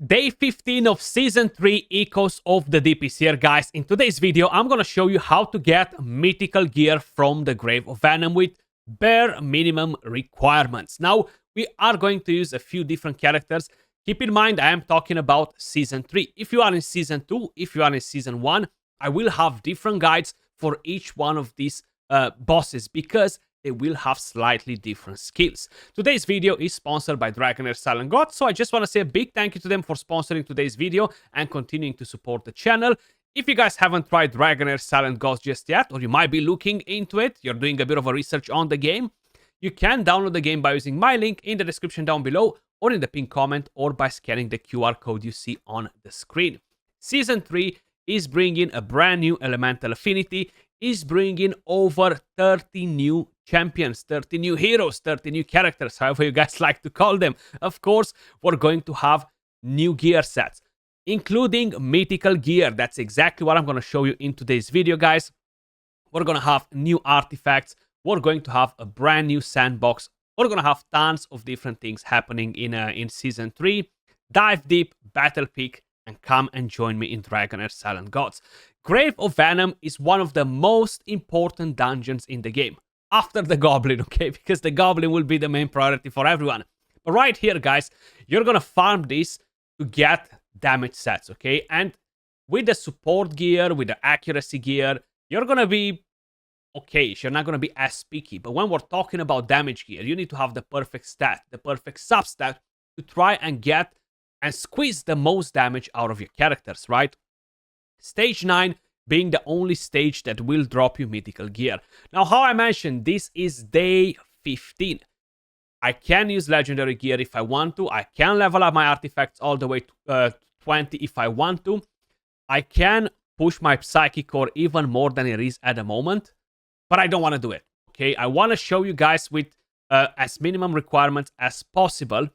Day 15 of Season 3 Echoes of the Deep is here, guys. In today's video, I'm gonna show you how to get mythical gear from the Grave of Venom with bare minimum requirements. Now, we are going to use a few different characters. Keep in mind, I am talking about Season 3. If you are in Season 2, if you are in Season 1, I will have different guides for each one of these bosses because they will have slightly different skills. Today's video is sponsored by Dragonheir Silent God, so I just want to say a big thank you to them for sponsoring today's video and continuing to support the channel. If you guys haven't tried Dragonheir Silent God just yet, or you might be looking into it, you're doing a bit of a research on the game, you can download the game by using my link in the description down below, or in the pinned comment, or by scanning the QR code you see on the screen. Season 3 is bringing a brand new elemental affinity, is bringing over 30 new champions, 30 new heroes, 30 new characters, however you guys like to call them. Of course, we're going to have new gear sets, including mythical gear. That's exactly what I'm going to show you in today's video, guys. We're going to have new artifacts. We're going to have a brand new sandbox. We're going to have tons of different things happening in Season 3. Dive deep, battle peak, and come and join me in Dragonheir Silent Gods. Grave of Venom is one of the most important dungeons in the game. After the Goblin, okay? Because the Goblin will be the main priority for everyone. But right here, guys, you're gonna farm this to get damage sets, okay? And with the support gear, with the accuracy gear, you're gonna be okay. You're not gonna be as picky. But when we're talking about damage gear, you need to have the perfect stat, the perfect substat to try and get and squeeze the most damage out of your characters, right? Stage 9 being the only stage that will drop you mythical gear. Now, how I mentioned, this is day 15. I can use legendary gear if I want to. I can level up my artifacts all the way to 20 if I want to. I can push my psychic core even more than it is at the moment, but I don't want to do it, okay? I want to show you guys with as minimum requirements as possible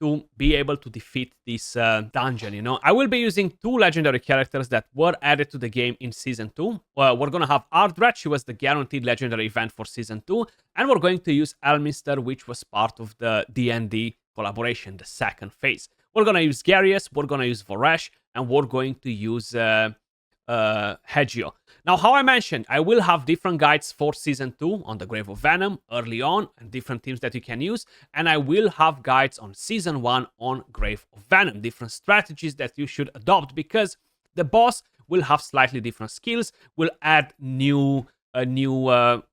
to be able to defeat this dungeon, you know. I will be using two legendary characters that were added to the game in Season 2. We're going to have Skratch, who was the guaranteed legendary event for Season 2. And we're going to use Elminster, which was part of the D&D collaboration, the second phase. We're going to use Garius, we're going to use Voresh, and we're going to use Hegio. Now, how I mentioned, I will have different guides for Season 2 on the Grave of Venom early on, and different teams that you can use, and I will have guides on Season 1 on Grave of Venom, different strategies that you should adopt, because the boss will have slightly different skills, will add new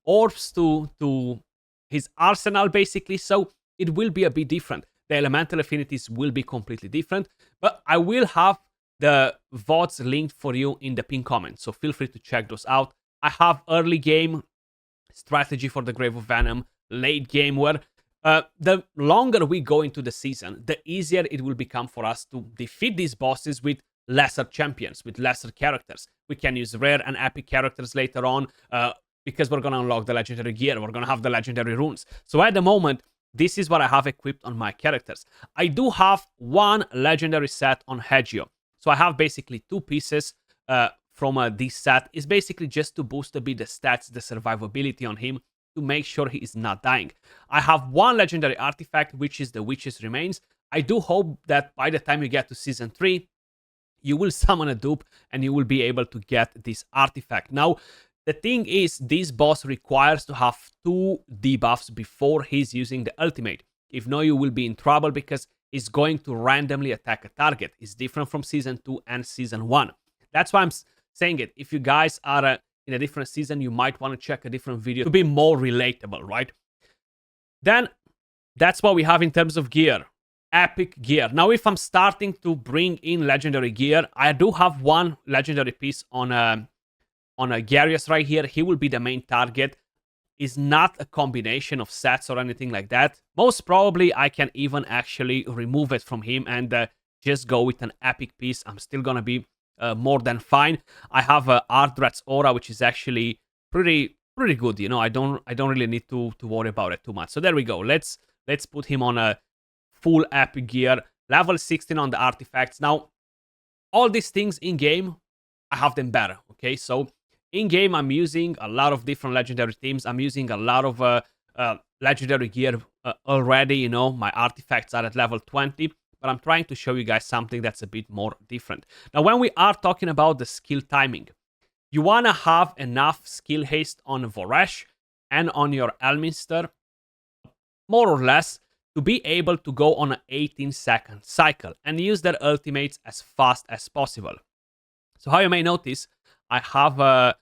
orbs to his arsenal, basically, so it will be a bit different. The elemental affinities will be completely different, but I will have the VODs linked for you in the pinned comment, so feel free to check those out. I have early game strategy for the Grave of Venom, late game, where the longer we go into the season, the easier it will become for us to defeat these bosses with lesser champions, with lesser characters. We can use rare and epic characters later on because we're going to unlock the legendary gear, we're going to have the legendary runes. So at the moment, this is what I have equipped on my characters. I do have one legendary set on Hegio. So I have basically two pieces from this set. It's basically just to boost a bit the stats, the survivability on him, to make sure he is not dying. I have one legendary artifact, which is the Witch's Remains. I do hope that by the time you get to Season 3, you will summon a dupe and you will be able to get this artifact. Now, the thing is, this boss requires to have two debuffs before he's using the ultimate. If not, you will be in trouble because is going to randomly attack a target. It's different from Season 2 and Season 1. That's why I'm saying it. If you guys are in a different season, you might want to check a different video to be more relatable, right? Then, that's what we have in terms of gear. Epic gear. Now, if I'm starting to bring in legendary gear, I do have one legendary piece on a Garius right here. He will be the main target. Is not a combination of sets or anything like that. Most probably, I can even actually remove it from him and just go with an epic piece. I'm still gonna be more than fine. I have Ardrat's Aura, which is actually pretty good. You know, I don't really need to worry about it too much. So there we go. Let's put him on a full epic gear, level 16 on the artifacts. Now, all these things in game, I have them better. Okay, so in game, I'm using a lot of different legendary themes. I'm using a lot of legendary gear already. You know, my artifacts are at level 20. but I'm trying to show you guys something that's a bit more different. Now, when we are talking about the skill timing, you want to have enough skill haste on Voresh and on your Elminster, more or less, to be able to go on an 18-second cycle and use their ultimates as fast as possible. So how you may notice, I have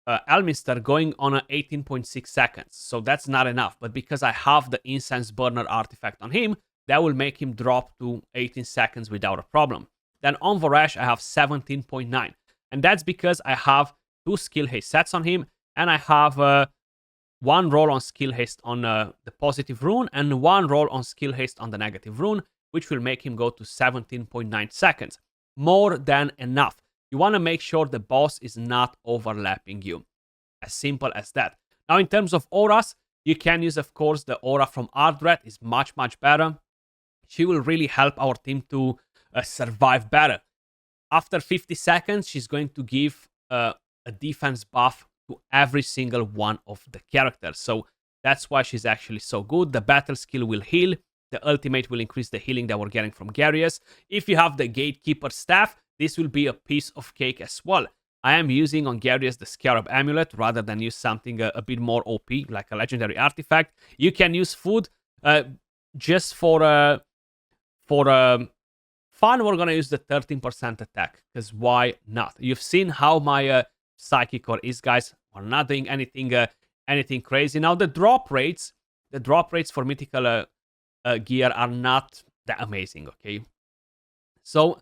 Elminster going on an 18.6 seconds, so that's not enough. But because I have the Incense Burner artifact on him, that will make him drop to 18 seconds without a problem. Then on Voresh, I have 17.9, and that's because I have 2 skill haste sets on him, and I have 1 roll on skill haste on the positive rune, and 1 roll on skill haste on the negative rune, which will make him go to 17.9 seconds. More than enough. You want to make sure the boss is not overlapping you. As simple as that. Now, in terms of auras, you can use, of course, the aura from Ardred. Is much, much better. She will really help our team to survive better. After 50 seconds, she's going to give a defense buff to every single one of the characters. So that's why she's actually so good. The battle skill will heal. The ultimate will increase the healing that we're getting from Garius. If you have the Gatekeeper staff, this will be a piece of cake as well. I am using on Garius the Scarab Amulet rather than use something a bit more OP, like a legendary artifact. You can use food just for fun. We're going to use the 13% attack, because why not? You've seen how my Psychic Core is, guys. We're not doing anything crazy. Now, the drop rates for mythical gear are not that amazing, okay? So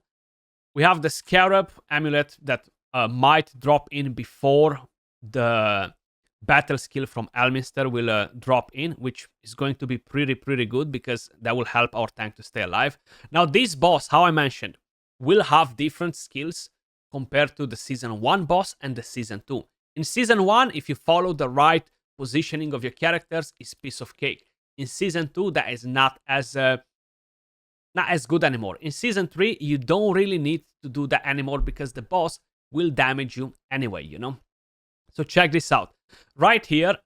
we have the Scarab Amulet that might drop in before the battle skill from Elminster will drop in, which is going to be pretty good, because that will help our tank to stay alive. Now, this boss, how I mentioned, will have different skills compared to the Season 1 boss and the Season 2. In Season 1, if you follow the right positioning of your characters, it's piece of cake. In Season 2, that is not as good anymore. In Season 3, you don't really need to do that anymore, because the boss will damage you anyway, you know? So check this out. Right here,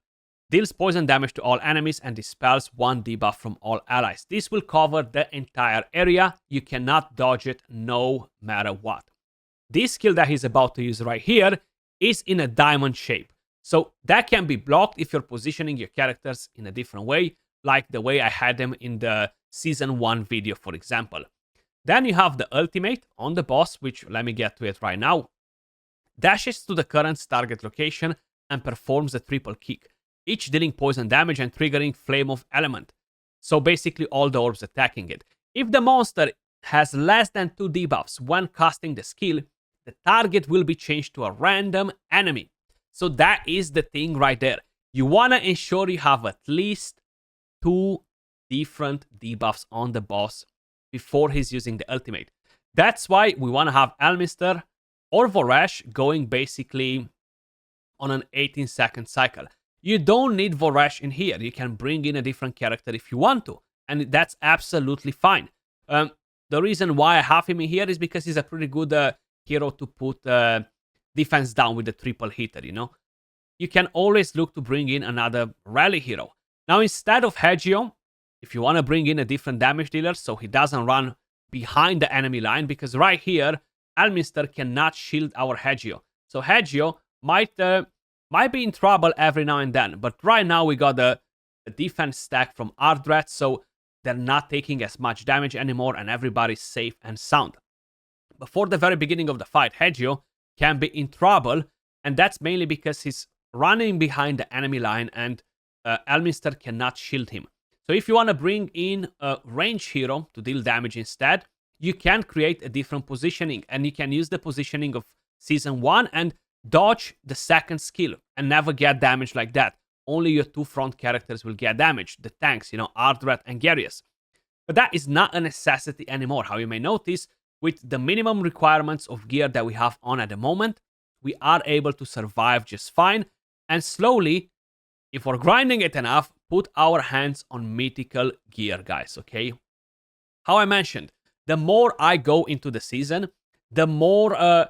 deals poison damage to all enemies and dispels 1 debuff from all allies. This will cover the entire area. You cannot dodge it no matter what. This skill that he's about to use right here is in a diamond shape. So that can be blocked if you're positioning your characters in a different way, like the way I had them in the Season 1 video, for example. Then you have the ultimate on the boss, which, let me get to it right now. Dashes to the current target location and performs a triple kick, each dealing poison damage and triggering Flame of Element. So basically all the orbs attacking it. If the monster has less than 2 debuffs when casting the skill, the target will be changed to a random enemy. So that is the thing right there. You want to ensure you have at least 2 different debuffs on the boss before he's using the ultimate. That's why we want to have Elminster or Voresh going basically on an 18-second cycle. You don't need Voresh in here. You can bring in a different character if you want to, and that's absolutely fine. The reason why I have him in here is because he's a pretty good hero to put defense down with the triple hitter, you know? You can always look to bring in another rally hero. Now, instead of Hegio, if you want to bring in a different damage dealer so he doesn't run behind the enemy line, because right here, Elminster cannot shield our Hegio. So Hegio might be in trouble every now and then, but right now we got the defense stack from Ardred, so they're not taking as much damage anymore and everybody's safe and sound. Before the very beginning of the fight, Hegio can be in trouble, and that's mainly because he's running behind the enemy line and Elminster cannot shield him. So if you want to bring in a range hero to deal damage instead, you can create a different positioning, and you can use the positioning of Season 1 and dodge the second skill and never get damage like that. Only your 2 front characters will get damaged, the tanks, you know, Ardred and Garius. But that is not a necessity anymore. How you may notice, with the minimum requirements of gear that we have on at the moment, we are able to survive just fine, and slowly, if we're grinding it enough, put our hands on mythical gear, guys, okay? How I mentioned, the more I go into the season, the more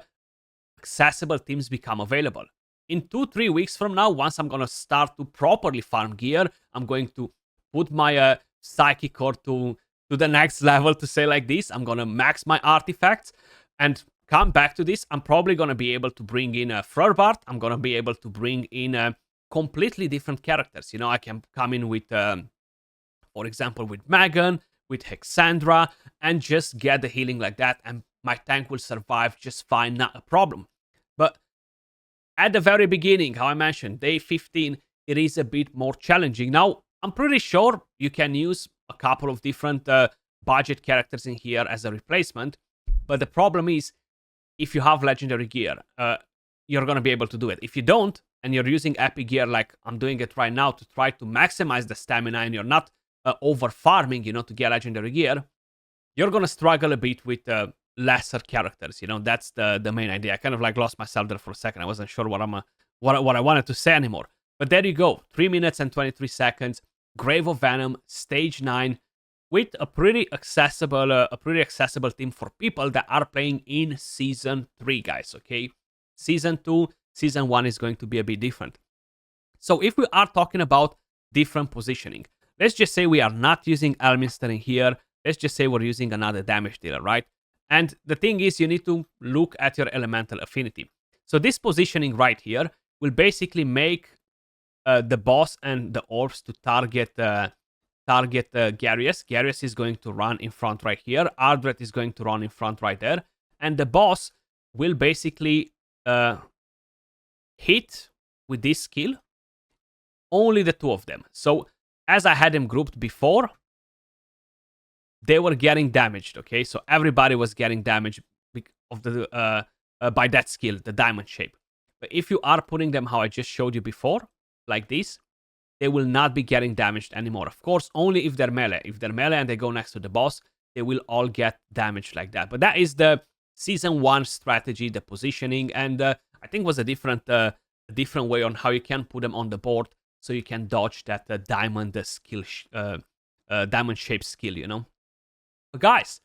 accessible teams become available. In 2-3 weeks from now, once I'm going to start to properly farm gear, I'm going to put my Psychic Core to to the next level, to say like this. I'm gonna max my artifacts and come back to this. I'm probably gonna be able to bring in a Flurbart. I'm gonna be able to bring in completely different characters. You know, I can come in with, for example, with Megan, with Hexandra, and just get the healing like that, and my tank will survive just fine, not a problem. But at the very beginning, how I mentioned, day 15, it is a bit more challenging. Now, I'm pretty sure you can use a couple of different budget characters in here as a replacement, but the problem is, if you have legendary gear, you're going to be able to do it. If you don't, and you're using epic gear like I'm doing it right now to try to maximize the stamina, and you're not over farming, you know, to get legendary gear, you're going to struggle a bit with lesser characters. You know, that's the main idea. I kind of like lost myself there for a second. I wasn't sure what I wanted to say anymore. But there you go, 3 minutes and 23 seconds. Grave of Venom, stage 9, with a pretty accessible team for people that are playing in season 3, guys. Okay, season 2, season 1 is going to be a bit different. So if we are talking about different positioning, let's just say we are not using Elminster in here. Let's just say we're using another damage dealer, right? And the thing is, you need to look at your elemental affinity. So this positioning right here will basically make the boss and the orbs to target Garius. Garius is going to run in front right here. Ardred is going to run in front right there. And the boss will basically hit with this skill only the two of them. So as I had them grouped before, they were getting damaged, okay? So everybody was getting damaged by that skill, the diamond shape. But if you are putting them how I just showed you before, like this, they will not be getting damaged anymore. Of course, only if they're melee. If they're melee and they go next to the boss, they will all get damaged like that. But that is the season 1 strategy, the positioning, and I think was a different way on how you can put them on the board so you can dodge that diamond skill, diamond shape skill, you know. But guys,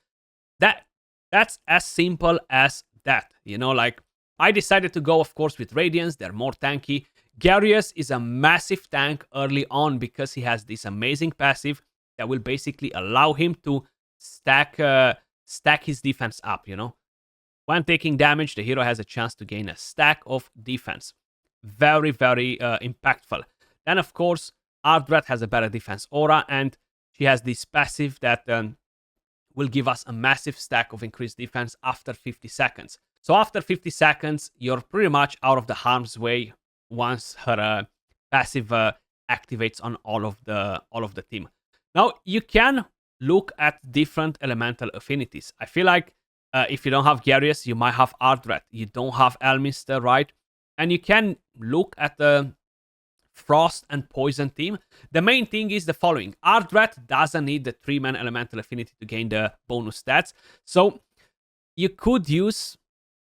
that's as simple as that, you know. Like, I decided to go, of course, with Radiance. They're more tanky. Garius is a massive tank early on because he has this amazing passive that will basically allow him to stack his defense up, you know. When taking damage, the hero has a chance to gain a stack of defense. Very, very impactful. Then, of course, Ardred has a better defense aura, and she has this passive that will give us a massive stack of increased defense after 50 seconds. So after 50 seconds, you're pretty much out of the harm's way once her passive activates on all of the team. Now, you can look at different elemental affinities. I feel like if you don't have Garius, you might have Ardred. You don't have Elminster, right? And you can look at the Frost and Poison team. The main thing is the following. Ardred doesn't need the 3-man elemental affinity to gain the bonus stats. So you could use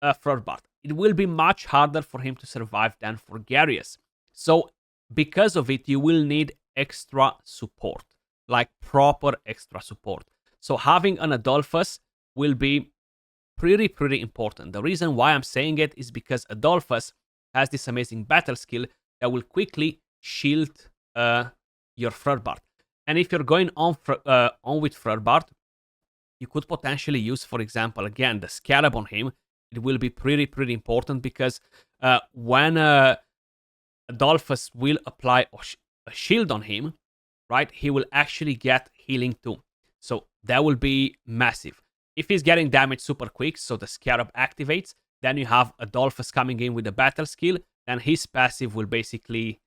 Flurbart. It will be much harder for him to survive than for Garius. So because of it, you will need extra support. Like proper extra support. So having an Adolphus will be pretty important. The reason why I'm saying it is because Adolphus has this amazing battle skill that will quickly shield your Flurbart. And if you're going on with Flurbart, you could potentially use, for example, again, the Scarab on him. It will be pretty important because when Adolphus will apply a shield on him, right, he will actually get healing too. So that will be massive. If he's getting damage super quick, so the Scarab activates, then you have Adolphus coming in with the battle skill, then his passive will basically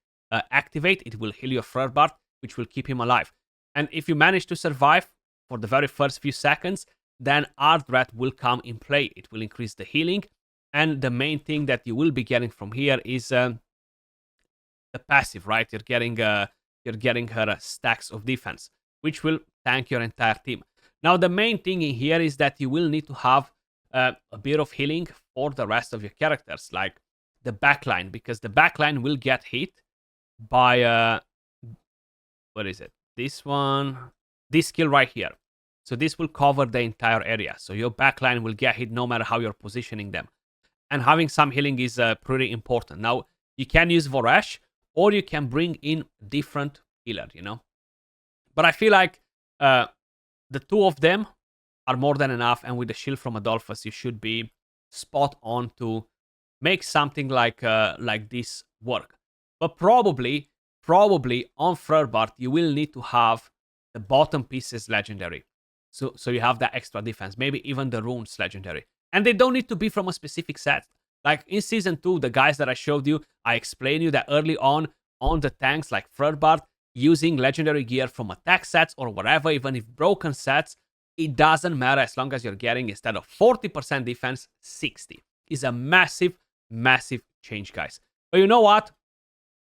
activate. It will heal your Flurbart, which will keep him alive. And if you manage to survive for the very first few seconds, then Ardred will come in play. It will increase the healing. And the main thing that you will be getting from here is the passive, right? You're getting her stacks of defense, which will tank your entire team. Now, the main thing in here is that you will need to have a bit of healing for the rest of your characters, like the backline, because the backline will get hit by what is it? This one, this skill right here. So this will cover the entire area. So your backline will get hit no matter how you're positioning them. And having some healing is pretty important. Now, you can use Voresh, or you can bring in different healer, you know. But I feel like the two of them are more than enough, and with the shield from Adolphus, you should be spot on to make something like this work. But probably on Frorbart, you will need to have the bottom pieces legendary. So you have that extra defense, maybe even the runes legendary. And they don't need to be from a specific set. Like in Season 2, the guys that I showed you, I explained you that early on the tanks like Frorbart, using legendary gear from attack sets or whatever, even if broken sets, it doesn't matter as long as you're getting, instead of 40% defense, 60. It's a massive, massive change, guys. But you know what?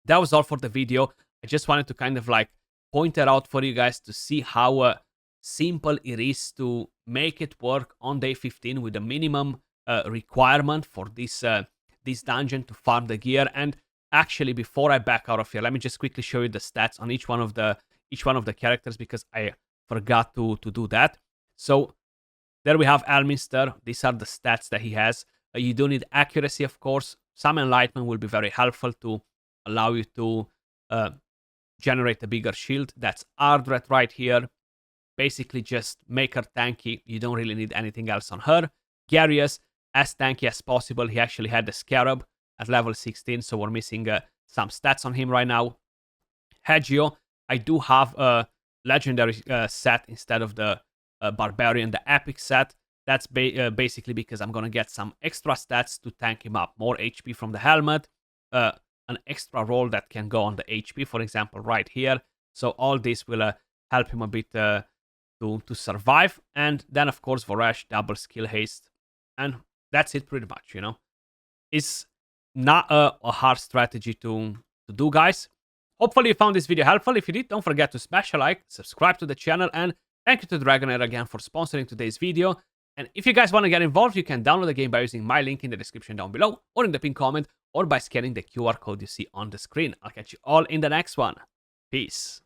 That was all for the video. I just wanted to kind of like point it out for you guys to see how simple it is to make it work on day 15 with the minimum requirement for this dungeon to farm the gear. And actually, before I back out of here, let me just quickly show you the stats on each one of the characters, because I forgot to do that. So there we have Elminster. These are the stats that he has. You do need accuracy, of course. Some enlightenment will be very helpful to allow you to generate a bigger shield. That's Ardred right here. Basically, just make her tanky. You don't really need anything else on her. Garius, as tanky as possible. He actually had the Scarab at level 16, so we're missing some stats on him right now. Hegio, I do have a legendary set instead of the Barbarian, the Epic set. That's basically because I'm going to get some extra stats to tank him up. More HP from the helmet, an extra roll that can go on the HP, for example, right here. So all this will help him a bit to survive. And then, of course, Voresh, double skill haste. And that's it pretty much, you know. It's not a hard strategy to do, guys. Hopefully you found this video helpful. If you did, don't forget to smash a like, subscribe to the channel, and thank you to Dragonheir again for sponsoring today's video. And if you guys want to get involved, you can download the game by using my link in the description down below, or in the pinned comment, or by scanning the QR code you see on the screen. I'll catch you all in the next one. Peace.